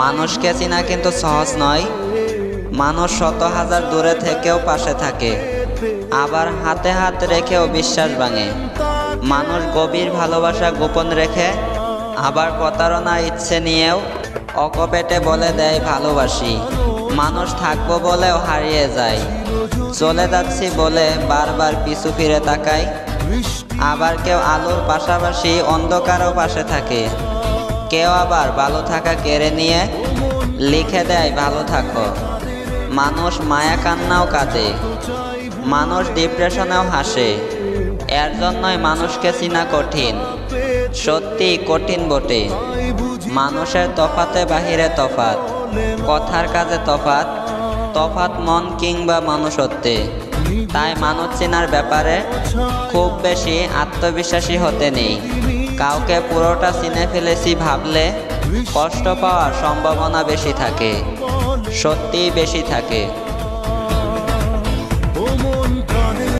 মানুষকে চেনা কিন্তু সহজ নয়। মানুষ শত হাজার দূরে থেকেও পাশে থাকে, আবার হাতে হাত রেখেও বিশ্বাস ভাঙে। মানুষ গভীর ভালোবাসা গোপন রেখে, আবার প্রতারণার ইচ্ছে নিয়েও অকপটে বলে দেয় ভালোবাসি। মানুষ থাকবো বলেও হারিয়ে যায়, চলে যাচ্ছি বলে বারবার পিছু ফিরে তাকায়। আবার কেউ আলোর পাশাপাশি অন্ধকারও পাশে থাকে। কেউ আবার ভালো থাকা কেড়ে নিয়ে লিখে দেয় ভালো থাকো। মানুষ মায়া কান্নাও কাঁদে, মানুষ ডিপ্রেশনেও হাসে। এর জন্যই মানুষকে চিনা কঠিন, সত্যি কঠিন বটে। মানুষের তফাতে বাহিরে তফাত, কথার কাজে তফাত, তফাত মন কিংবা মনুষ্যত্বে। তাই মানুষ চেনার ব্যাপারে খুব বেশি আত্মবিশ্বাসী হতে নেই। কাউকে পুরোটা চিনে ফেলেছি ভাবলে কষ্ট পাওয়ার সম্ভাবনা বেশি থাকে, সত্যিই বেশি থাকে।